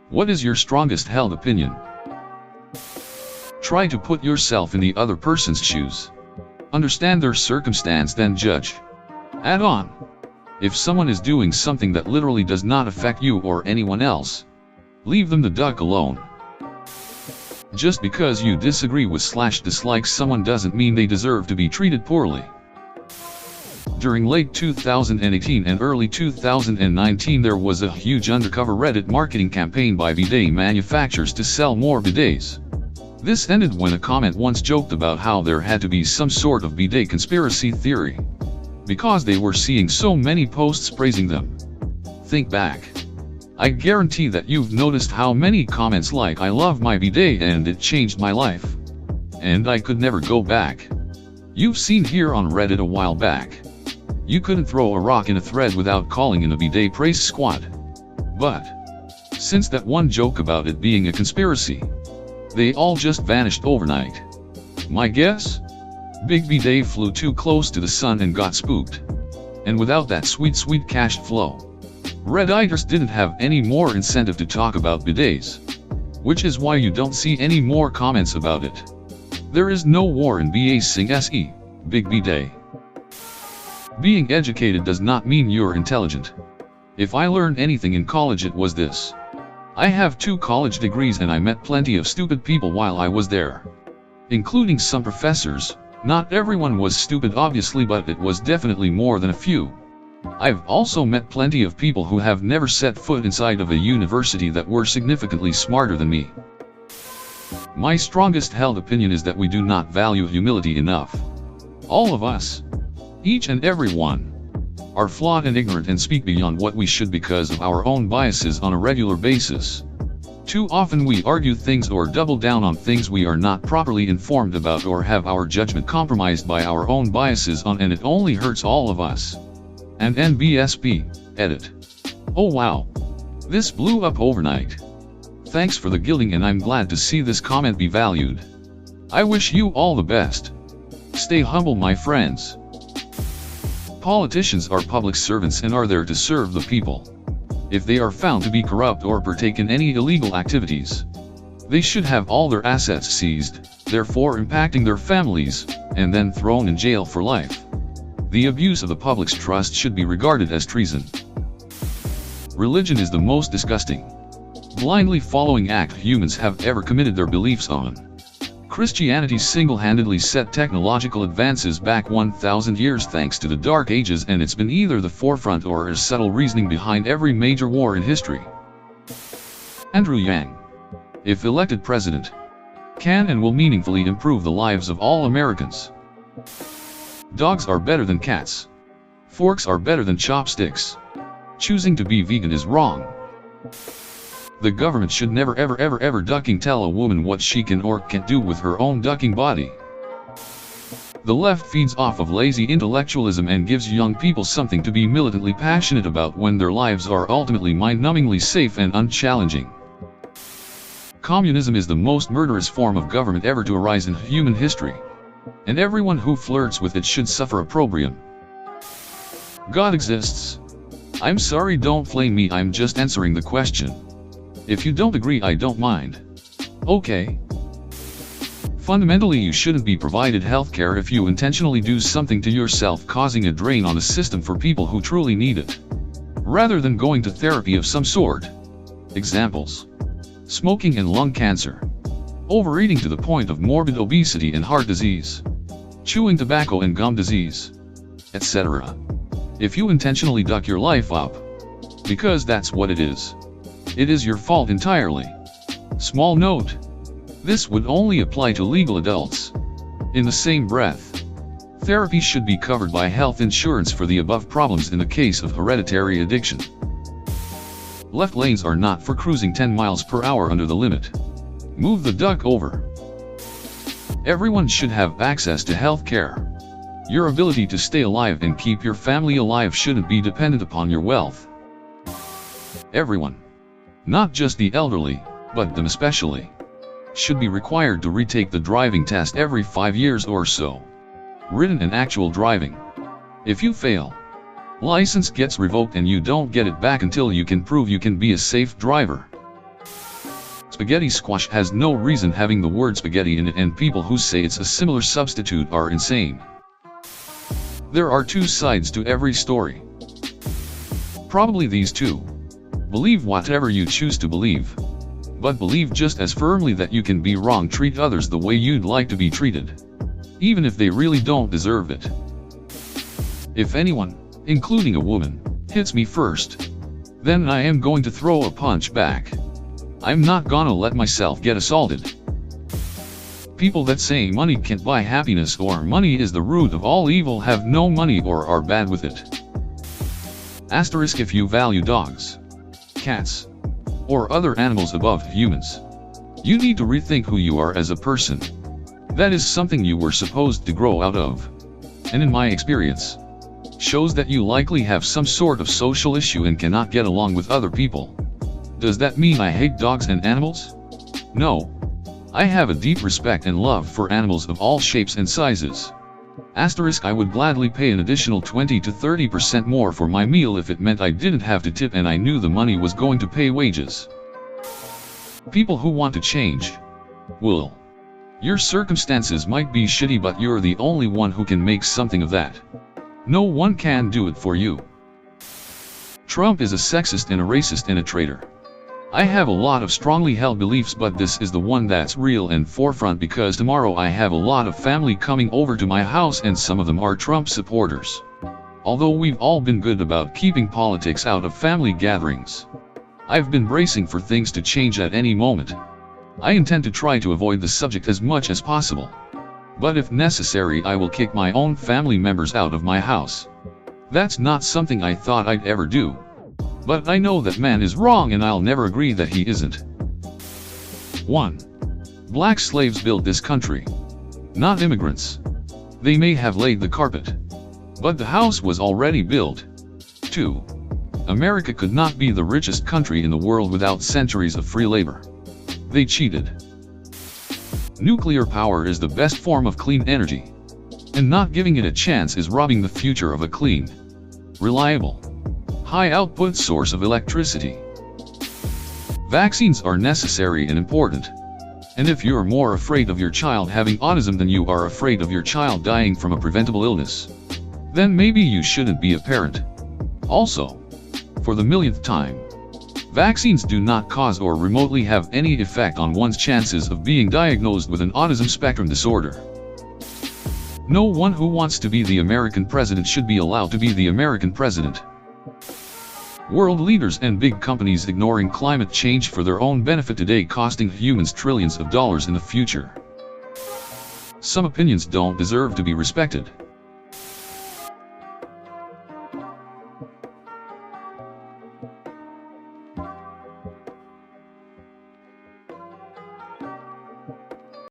What is your strongest held opinion? Try to put yourself in the other person's shoes. Understand their circumstance, then judge. Add on. If someone is doing something that literally does not affect you or anyone else, leave them the duck alone. Just because you disagree with / dislike someone doesn't mean they deserve to be treated poorly. During late 2018 and early 2019 there was a huge undercover Reddit marketing campaign by bidet manufacturers to sell more bidets. This ended when a comment once joked about how there had to be some sort of bidet conspiracy theory, because they were seeing so many posts praising them. Think back. I guarantee that you've noticed how many comments like "I love my bidet and it changed my life," and "I could never go back." You've seen here on Reddit a while back. You couldn't throw a rock in a thread without calling in a bidet praise squad. But since that one joke about it being a conspiracy, they all just vanished overnight. My guess? Big bidet flew too close to the sun and got spooked. And without that sweet cash flow, Redditors didn't have any more incentive to talk about bidets. Which is why you don't see any more comments about it. There is no war in BASING Big bidet. Being educated does not mean you're intelligent. If I learned anything in college, it was this. I have 2 college degrees and I met plenty of stupid people while I was there, including some professors. Not everyone was stupid obviously, but it was definitely more than a few. I've also met plenty of people who have never set foot inside of a university that were significantly smarter than me. My strongest held opinion is that we do not value humility enough. All of us, each and every one, are flawed and ignorant and speak beyond what we should because of our own biases on a regular basis. Too often we argue things or double down on things we are not properly informed about or have our judgment compromised by our own biases on, and it only hurts all of us. And NBSP, edit. Oh wow. This blew up overnight. Thanks for the gilding and I'm glad to see this comment be valued. I wish you all the best. Stay humble, my friends. Politicians are public servants and are there to serve the people. If they are found to be corrupt or partake in any illegal activities, they should have all their assets seized, therefore impacting their families, and then thrown in jail for life. The abuse of the public's trust should be regarded as treason. Religion is the most disgusting, blindly following act humans have ever committed their beliefs on. Christianity single-handedly set technological advances back 1,000 years thanks to the Dark Ages, and it's been either the forefront or a subtle reasoning behind every major war in history. Andrew Yang, if elected president, can and will meaningfully improve the lives of all Americans. Dogs are better than cats. Forks are better than chopsticks. Choosing to be vegan is wrong. The government should never ever ducking tell a woman what she can or can't do with her own ducking body. The left feeds off of lazy intellectualism and gives young people something to be militantly passionate about when their lives are ultimately mind-numbingly safe and unchallenging. Communism is the most murderous form of government ever to arise in human history, and everyone who flirts with it should suffer opprobrium. God exists. I'm sorry, don't flame me, I'm just answering the question. If you don't agree, I don't mind. Okay. Fundamentally, you shouldn't be provided healthcare if you intentionally do something to yourself, causing a drain on the system for people who truly need it, rather than going to therapy of some sort. Examples: smoking and lung cancer, overeating to the point of morbid obesity and heart disease, chewing tobacco and gum disease, etc. If you intentionally duck your life up, because that's what it is, it is your fault entirely. Small note: this would only apply to legal adults. In the same breath, therapy should be covered by health insurance for the above problems in the case of hereditary addiction. Left lanes are not for cruising 10 miles per hour under the limit. Move the duck over. Everyone should have access to health care. Your ability to stay alive and keep your family alive shouldn't be dependent upon your wealth. Everyone, not just the elderly, but them especially, should be required to retake the driving test every 5 years or so. Written and actual driving. If you fail, License gets revoked and you don't get it back until you can prove you can be a safe driver. Spaghetti squash has no reason having the word spaghetti in it, and people who say it's a similar substitute are insane. There are two sides to every story. Probably these two. Believe whatever you choose to believe. But believe just as firmly that you can be wrong. Treat others the way you'd like to be treated, even if they really don't deserve it. If anyone, including a woman, hits me first, then I am going to throw a punch back. I'm not gonna let myself get assaulted. People that say money can't buy happiness or money is the root of all evil have no money or are bad with it. Asterisk if you value dogs, cats, or other animals above humans, you need to rethink who you are as a person. That is something you were supposed to grow out of. And in my experience, shows that you likely have some sort of social issue and cannot get along with other people. Does that mean I hate dogs and animals? No. I have a deep respect and love for animals of all shapes and sizes. Asterisk I would gladly pay an additional 20 to 30% more for my meal if it meant I didn't have to tip and I knew the money was going to pay wages. People who want to change will. Your circumstances might be shitty, but you're the only one who can make something of that. No one can do it for you. Trump is a sexist and a racist and a traitor. I have a lot of strongly held beliefs, but this is the one that's real and forefront because tomorrow I have a lot of family coming over to my house and some of them are Trump supporters. Although we've all been good about keeping politics out of family gatherings, I've been bracing for things to change at any moment. I intend to try to avoid the subject as much as possible. But if necessary, I will kick my own family members out of my house. That's not something I thought I'd ever do. But I know that man is wrong and I'll never agree that he isn't. 1. Black slaves built this country, not immigrants. They may have laid the carpet, but the house was already built. 2. America could not be the richest country in the world without centuries of free labor. They cheated. Nuclear power is the best form of clean energy, and not giving it a chance is robbing the future of a clean, reliable, high-output source of electricity. Vaccines are necessary and important, and if you're more afraid of your child having autism than you are afraid of your child dying from a preventable illness, then maybe you shouldn't be a parent. Also, for the millionth time, vaccines do not cause or remotely have any effect on one's chances of being diagnosed with an autism spectrum disorder. No one who wants to be the American president should be allowed to be the American president. World leaders and big companies ignoring climate change for their own benefit today, costing humans trillions of dollars in the future. Some opinions don't deserve to be respected.